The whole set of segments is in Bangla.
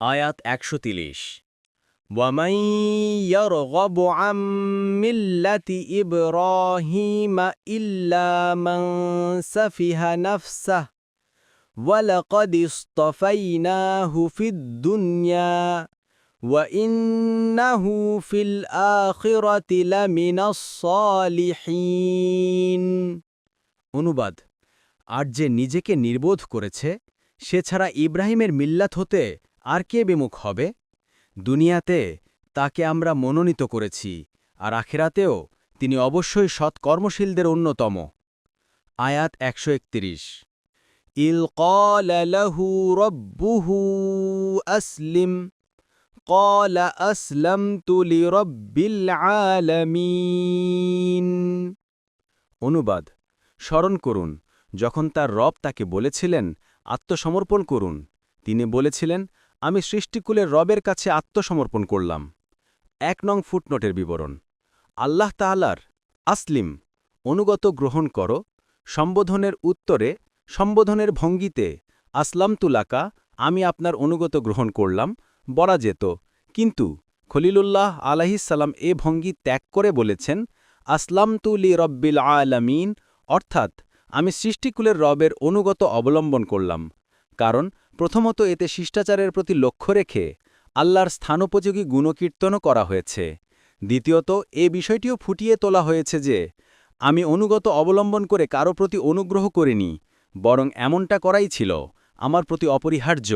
আয়াত ১৩০ وَمَن يَرْغَبُ عَن مِّلَّةِ إِبْرَاهِيمَ إِلَّا مَن سَفِهَ نَفْسَهُ وَلَقَدِ اصْطَفَيْنَاهُ فِي الدُّنْيَا وَإِنَّهُ فِي الْآخِرَةِ لَمِنَ الصَّالِحِينَ। অনুবাদ: আর যে নিজেকে নির্বোধ করেছে, সে ছাড়া ইব্রাহিমের মিল্লাত হতে আর কে বিমুখ হবে? দুনিয়াতে তাকে আমরা মনোনীত করেছি, আর আখিরাতেও তিনি অবশ্যই সৎকর্মশীলদের অন্যতম। আয়াত ১৩১ ইল ক্বালা লাহু রাব্বুহু আসলিম ক্বালা আসলামতু লিরাব্বিল আলামিন। অনুবাদ: স্মরণ করুন, যখন তার রব তাকে বলেছিলেন, আত্মসমর্পণ করুন, তিনি বলেছিলেন, আমি সৃষ্টিকুলের রবের কাছে আত্মসমর্পণ করলাম। ১ নং ফুটনোটের বিবরণ: আল্লাহ তাআলার আসলিম অনুগত গ্রহণ করো সম্বোধনের উত্তরে সম্বোধনের ভঙ্গিতে আসলামতু লাকা আমি আপনার অনুগত গ্রহণ করলাম বলা যেত, কিন্তু খলিলুল্লাহ আলাইহিসসালাম এ ভঙ্গি ত্যাগ করে বলেছেন আসলামতু লিরাব্বিল আলামিন, অর্থাৎ আমি সৃষ্টিকুলের রবের অনুগত অবলম্বন করলাম। কারণ প্রথমত এতে শিষ্টাচারের প্রতি লক্ষ্য রেখে আল্লাহর স্থানোপযোগী গুণকীর্তনও করা হয়েছে। দ্বিতীয়ত এ বিষয়টিও ফুটিয়ে তোলা হয়েছে যে আমি অনুগত অবলম্বন করে কারো প্রতি অনুগ্রহ করিনি, বরং এমনটা করাই ছিল আমার প্রতি অপরিহার্য।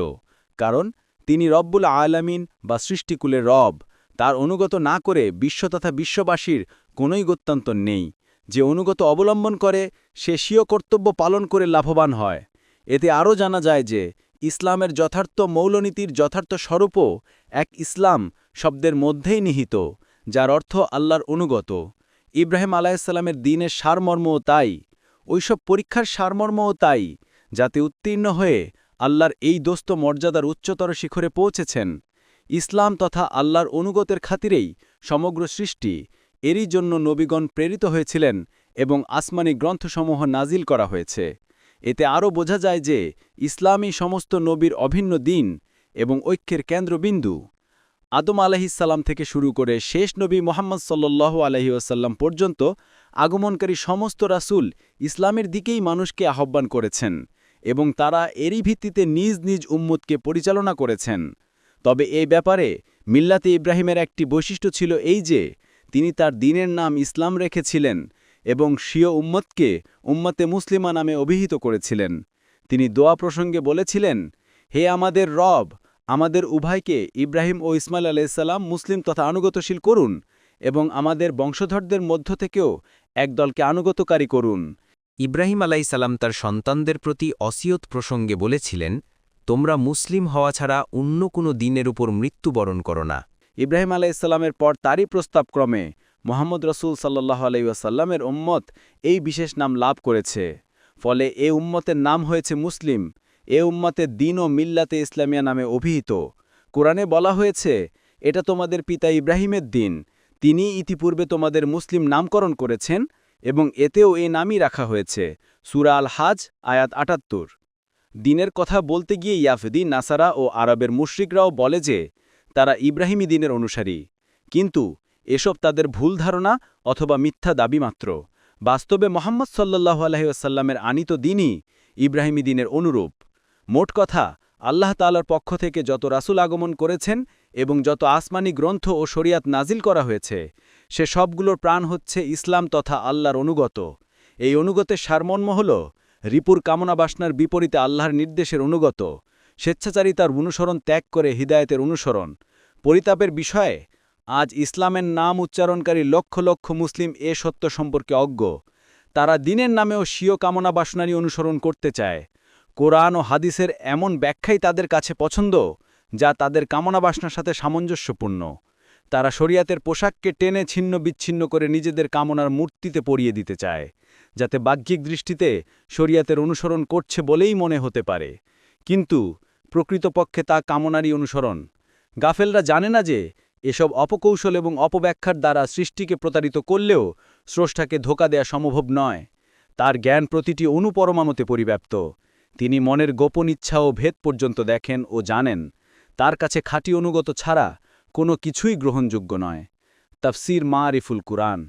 কারণ তিনি রব্বুল আলামিন বা সৃষ্টিকুলের রব, তার অনুগত না করে বিশ্ব তথা বিশ্ববাসীর কোনোই গত্যন্তর নেই। যে অনুগত অবলম্বন করে সে স্বীয় কর্তব্য পালন করে লাভবান হয়। এতে আরও জানা যায় যে ইসলামের যথার্থ মৌলনীতির যথার্থ স্বরূপও এক ইসলাম শব্দের মধ্যেই নিহিত, যার অর্থ আল্লাহর অনুগত। ইব্রাহিম আলাইহিসসালামের দ্বীনের সারমর্মও তাই, ওইসব পরীক্ষার সারমর্মও তাই, যাতে উত্তীর্ণ হয়ে আল্লাহর এই দোস্ত মর্যাদার উচ্চতর শিখরে পৌঁছেছেন। ইসলাম তথা আল্লাহর অনুগতের খাতিরেই সমগ্র সৃষ্টি, এরই জন্য নবীগণ প্রেরিত হয়েছিলেন এবং আসমানি গ্রন্থসমূহ নাজিল করা হয়েছে। এতে আরও বোঝা যায় যে ইসলামই সমস্ত নবীর অভিন্ন দিন এবং ঐক্যের কেন্দ্রবিন্দু। আদম আলাইহিসসালাম থেকে শুরু করে শেষ নবী মুহাম্মদ সাল্লাল্লাহু আলাইহি ওয়াসাল্লাম পর্যন্ত আগমনকারী সমস্ত রাসূল ইসলামের দিকেই মানুষকে আহ্বান করেছেন এবং তারা এরই ভিত্তিতে নিজ নিজ উম্মতকে পরিচালনা করেছেন। তবে এই ব্যাপারে মিল্লাতে ইব্রাহিমের একটি বৈশিষ্ট্য ছিল এই যে তিনি তার দ্বীনের নাম ইসলাম রেখেছিলেন এবং স্বীয় উম্মতকে উম্মতে মুসলিমা নামে অভিহিত করেছিলেন। তিনি দোয়া প্রসঙ্গে বলেছিলেন, হে আমাদের রব, আমাদের উভয়কে ইব্রাহিম ও ইসমাইল আলাইহিসসালাম মুসলিম তথা আনুগতশীল করুন এবং আমাদের বংশধরদের মধ্য থেকেও একদলকে আনুগতকারী করুন। ইব্রাহিম আলাইহিসসালাম তার সন্তানদের প্রতি অসিয়ত প্রসঙ্গে বলেছিলেন, তোমরা মুসলিম হওয়া ছাড়া অন্য কোনো দিনের উপর মৃত্যুবরণ করো না। ইব্রাহিম আলাইহিসসালামের পর তারই প্রস্তাবক্রমে মুহাম্মদ রাসূল সাল্লাল্লাহু আলাইহি ওয়াসাল্লামের উম্মত এই বিশেষ নাম লাভ করেছে। ফলে এ উম্মতের নাম হয়েছে মুসলিম। এ উম্মতের দিন ও মিল্লাতে ইসলামিয়া নামে অভিহিত। কোরআনে বলা হয়েছে, এটা তোমাদের পিতা ইব্রাহিমের দিন, তিনি ইতিপূর্বে তোমাদের মুসলিম নামকরণ করেছেন এবং এতেও এই নামই রাখা হয়েছে। সূরা আল হাজ আয়াত ৭৮। দিনের কথা বলতে গিয়ে ইয়াহুদী, নাসারা ও আরবের মুশরিকরাও বলে যে তারা ইব্রাহিমী দিনের অনুসারী, কিন্তু এসব তাদের ভুল ধারণা অথবা মিথ্যা দাবি মাত্র। বাস্তবে মুহাম্মদ সাল্লাল্লাহু আলাইহি ওয়াসাল্লামের আনীত দিনই ইব্রাহিমী দিনের অনুরূপ। মোট কথা, আল্লাহ তাআলার পক্ষ থেকে যত রাসূল আগমন করেছেন এবং যত আসমানি গ্রন্থ ও শরিয়াত নাজিল করা হয়েছে, সে সবগুলোর প্রাণ হচ্ছে ইসলাম তথা আল্লাহর অনুগত। এই অনুগতের সারমর্ম হল রিপুর কামনা বাসনার বিপরীতে আল্লাহর নির্দেশের অনুগত, স্বেচ্ছাচারিতার অনুসরণ ত্যাগ করে হিদায়েতের অনুসরণ। পরিতাপের বিষয়ে আজ ইসলামের নাম উচ্চারণকারী লক্ষ লক্ষ মুসলিম এ সত্য সম্পর্কে অজ্ঞ। তারা দিনের নামেও স্বীয় কামনা বাসনারই অনুসরণ করতে চায়। কোরআন ও হাদিসের এমন ব্যাখ্যাই তাদের কাছে পছন্দ যা তাদের কামনা বাসনার সাথে সামঞ্জস্যপূর্ণ। তারা শরিয়াতের পোশাককে টেনে ছিন্ন বিচ্ছিন্ন করে নিজেদের কামনার মূর্তিতে পরিয়ে দিতে চায়, যাতে বাহ্যিক দৃষ্টিতে শরিয়াতের অনুসরণ করছে বলেই মনে হতে পারে, কিন্তু প্রকৃতপক্ষে তা কামনারই অনুসরণ। গাফেলরা জানে না যে এসব অপকৌশল এবং অপব্যাখ্যার দ্বারা সৃষ্টিকে প্রতারিত করলেও স্রষ্টাকে ধোঁকা দেয়া সম্ভব নয়। তার জ্ঞান প্রতিটি অণুপরমাণুতে পরিব্যাপ্ত। তিনি মনের গোপন ইচ্ছা ও ভেদ পর্যন্ত দেখেন ও জানেন। তার কাছে খাঁটি অনুগত ছাড়া কোনো কিছুই গ্রহণযোগ্য নয়। তাফসির মারিফুল কুরআন।